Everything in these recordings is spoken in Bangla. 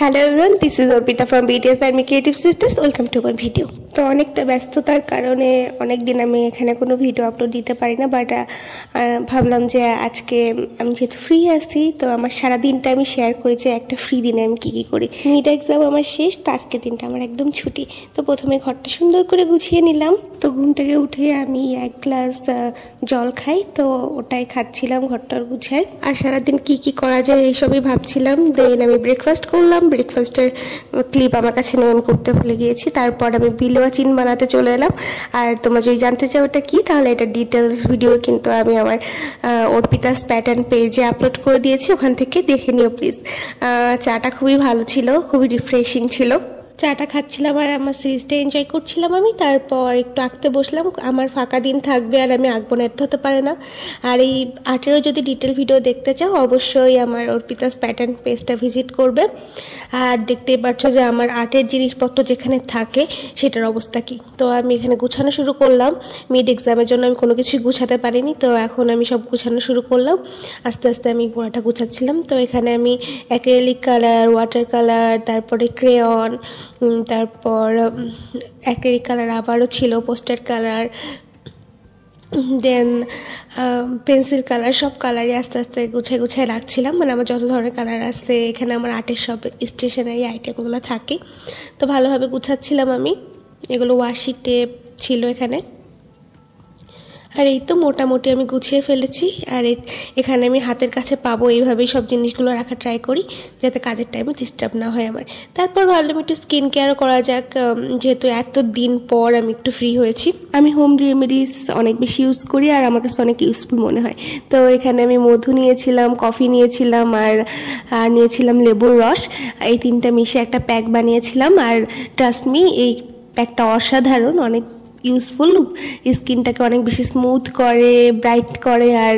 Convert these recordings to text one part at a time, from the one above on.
Hello everyone, this is Arpita from BTS and creative sisters. Welcome to my video. তো অনেকটা ব্যস্ততার কারণে অনেক দিন আমি এখানে কোনো ভিডিও আপলোড দিতে পারি না, বাট ভাবলাম যে আজকে আমি যেহেতু ফ্রি আছি তো আমার সারা দিনটা আমি শেয়ার করি যে একটা ফ্রি দিনে আমি কী কী করি। মিড এক্সাম আমার শেষ, তো আজকের দিনটা আমার একদম ছুটি। তো প্রথমে ঘরটা সুন্দর করে গুছিয়ে নিলাম। তো ঘুম থেকে উঠে আমি এক গ্লাস জল খাই, তো ওটাই খাচ্ছিলাম ঘরটার গুছাই। আর সারাদিন কী কী করা যায় এইসবই ভাবছিলাম। দেন আমি ব্রেকফাস্ট করলাম। ব্রেকফাস্টের ক্লিপ আমার কাছে নিয়ে আমি করতে ভুলে গিয়েছি। তারপর আমি বিলুয়া চিন বানাতে চলে এলাম। আর তোমরা যদি জানতে চাও এটা কি, তাহলে এটা ডিটেলস ভিডিও কিন্তু আমি আমার অর্পিতাস প্যাটার্ন পেজে আপলোড করে দিয়েছি, ওখান থেকে দেখে নিও প্লিজ। চাটা খুবই ভালো ছিল, খুবই রিফ্রেশিং ছিল। চাটা খাচ্ছিলাম আর আমার সিরিজটা এনজয় করছিলাম আমি। তারপর একটু আঁকতে বসলাম। আমার ফাঁকা দিন থাকবে আর আমি আঁকবো না, এত হতে পারে না। আর এই আর্টেরও যদি ডিটেল ভিডিও দেখতে চাও অবশ্যই আমার অর্পিতাস প্যাটার্ন পেজটা ভিজিট করবে। আর দেখতেই পাচ্ছ যে আমার আর্টের জিনিসপত্র যেখানে থাকে সেটার অবস্থা কি। তো আমি এখানে গুছানো শুরু করলাম। মিড এক্সামের জন্য আমি কোনো কিছুই গুছাতে পারিনি, তো এখন আমি সব গুছানো শুরু করলাম। আস্তে আস্তে আমি পুরোটা গুছাচ্ছিলাম। তো এখানে আমি অ্যাক্রিলিক কালার, ওয়াটার কালার, তারপরে ক্রেয়ন, তারপর অ্যাক্রিলিক কালার আবারও ছিল, পোস্টার কালার, দেন পেন্সিল কালার, সব কালারই আস্তে আস্তে গুছায় গুছায় রাখছিলাম। মানে আমার যত ধরনের কালার আছে এখানে আমার আর্টের সব স্টেশনারি আইটেমগুলো থাকে, তো ভালোভাবে গুছাচ্ছিলাম আমি। এগুলো ওয়াশি টেপ ছিল এখানে। আর এই তো মোটামুটি আমি গুছিয়ে ফেলেছি। আর এখানে আমি হাতের কাছে পাবো এইভাবেই সব জিনিসগুলো রাখা ট্রাই করি, যাতে কাজের টাইমে ডিস্টার্ব না হয় আমার। তারপর ভাবলাম একটু স্কিন কেয়ারও করা যাক, যেহেতু এত দিন পর আমি একটু ফ্রি হয়েছি। আমি হোম রেমেডিস অনেক বেশি ইউজ করি আর আমার কাছে অনেক ইউজফুল মনে হয়। তো এখানে আমি মধু নিয়েছিলাম, কফি নিয়েছিলাম আর নিয়েছিলাম লেবুর রস। এই তিনটা মিশে একটা প্যাক বানিয়েছিলাম। আর ট্রাস্ট মি, এই প্যাকটা অসাধারণ, অনেক ইউজফুল। স্কিনটাকে অনেক বেশি স্মুথ করে, ব্রাইট করে, আর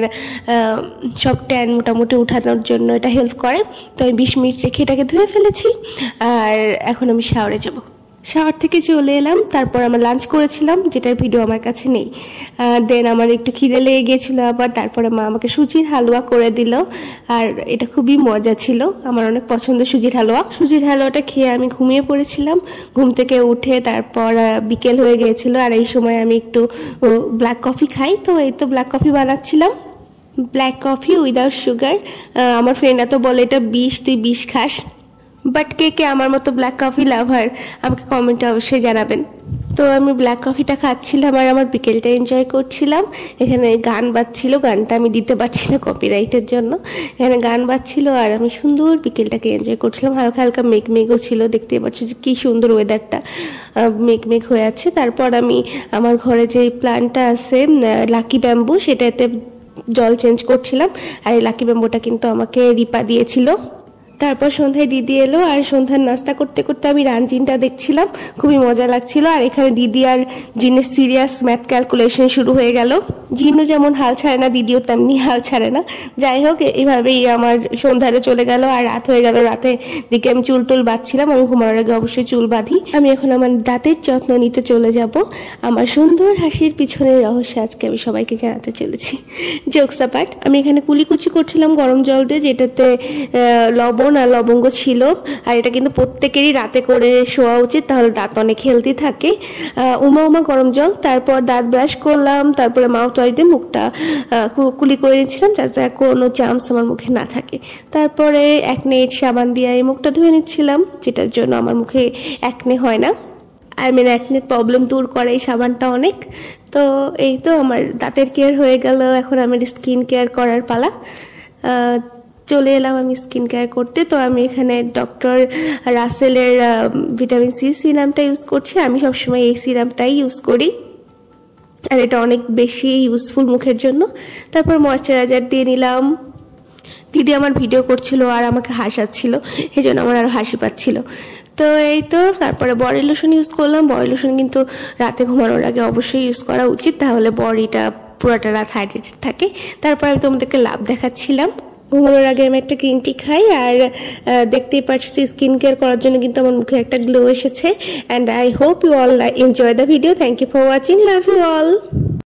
সব ট্যান মোটামুটি উঠানোর জন্য এটা হেল্প করে। তো আমি 20 মিনিট রেখে এটাকে ধুয়ে ফেলেছি। আর এখন আমি শাওয়ারে যাব। শাওয়ার থেকে চলে এলাম। তারপর আমরা লাঞ্চ করেছিলাম, যেটার ভিডিও আমার কাছে নেই। দেন আমার একটু খিদে লেগে গিয়েছিলো আবার। তারপরে মা আমাকে সুজির হালুয়া করে দিল, আর এটা খুবই মজা ছিল। আমার অনেক পছন্দ সুজির হালুয়া। সুজির হালুয়াটা খেয়ে আমি ঘুমিয়ে পড়েছিলাম। ঘুম থেকে উঠে তারপর বিকেল হয়ে গিয়েছিল, আর এই সময় আমি একটু ব্ল্যাক কফি খাই। তো এই তো ব্ল্যাক কফি বানাচ্ছিলাম, ব্ল্যাক কফি উইদাউট সুগার। আমার ফ্রেন্ডরা তো বলে এটা বিষ, তুই বিষ খাস। বাট কে কে আমার মতো ব্ল্যাক কফি লাভার আমাকে কমেন্টে অবশ্যই জানাবেন। তো আমি ব্ল্যাক কফিটা খাচ্ছিলাম আর আমার বিকেলটা এনজয় করছিলাম। এখানে গান বাজছিল, গানটা আমি দিতে পারছি না কপিরাইটের জন্য। এখানে গান বাজছিল আর আমি সুন্দর বিকেলটাকে এনজয় করছিলাম। হালকা হালকা মেঘও ছিল, দেখতে পাচ্ছি যে কী সুন্দর ওয়েদারটা, মেঘ হয়ে আছে। তারপর আমি আমার ঘরে যে প্ল্যান্টটা আছে লাকি ব্যাম্বু, সেটাতে জল চেঞ্জ করছিলাম। আর এই লাকি ব্যাম্বুটা কিন্তু আমাকে রিপা দিয়েছিল। তারপর সন্ধ্যায় দিদি এলো, আর সন্ধ্যার নাস্তা করতে করতে আমি রানজিনটা দেখছিলাম, খুবই মজা লাগছিল। আর এখানে দিদি আর জিনের সিরিয়াস ম্যাথ ক্যালকুলেশন শুরু হয়ে গেল। জিনও যেমন হাল ছাড়ে না, দিদিও তেমনি হাল ছাড়ে না। যাই হোক, এইভাবেই আমার সন্ধ্যারে চলে গেল আর রাত হয়ে গেল। রাতে দিকে আমি চুল টুল বাঁধছিলাম। আমি ঘুমানোর আগে অবশ্যই চুল বাঁধি। আমি এখন আমার দাঁতের যত্ন নিতে চলে যাব। আমার সুন্দর হাসির পিছনের রহস্য আজকে আমি সবাইকে জানাতে চলেছি। জোকস অ্যাপার্ট, আমি এখানে কুলিকুচি করছিলাম গরম জল দিয়ে, যেটাতে লবণ আর লবঙ্গ ছিল। আর এটা কিন্তু প্রত্যেকেরই রাতে করে শোয়া উচিত, তাহলে দাঁত অনেক হেলদি থাকে। উমা গরম জল। তারপর দাঁত ব্রাশ করলাম, তারপরে মাউথ ওয়াশ দিয়ে মুখটা কুলি করে নিচ্ছিলাম, যাতে কোনো জামস আমার মুখে না থাকে। তারপরে অ্যাকনে সাবান দিয়ে এই মুখটা ধুয়ে নিচ্ছিলাম, যেটার জন্য আমার মুখে অ্যাকনে হয় না। অ্যাকনের প্রবলেম দূর করে এই সাবানটা অনেক। তো এই তো আমার দাঁতের কেয়ার হয়ে গেল। এখন আমার স্কিন কেয়ার করার পালা। চলে এলাম আমি স্কিন কেয়ার করতে। তো আমি এখানে ডক্টর রাসেলের ভিটামিন সি সিরামটা ইউজ করছি। আমি সবসময় এই সিরামটাই ইউজ করি, আর এটা অনেক বেশি ইউজফুল মুখের জন্য। তারপর ময়শ্চারাইজার দিয়ে নিলাম। দিদি আমার ভিডিও করছিল আর আমাকে হাসাচ্ছিল, এই জন্য আমার আরও হাসি পাচ্ছিল। তো এই তো তারপরে বডি লোশন ইউজ করলাম। বডি লোশন কিন্তু রাতে ঘুমানোর আগে অবশ্যই ইউজ করা উচিত, তাহলে বডিটা পুরোটা রাত হাইড্রেটেড থাকে। তারপর আমি তোমাদেরকে লাভ দেখাচ্ছিলাম। ঘুমানোর আগে আমি একটা গ্রিন টি খাই। আর দেখতেই পাচ্ছি যে স্কিন কেয়ার করার জন্য কিন্তু আমার মুখে একটা গ্লো এসেছে। And I hope you all enjoy the video. Thank you for watching. Love you all.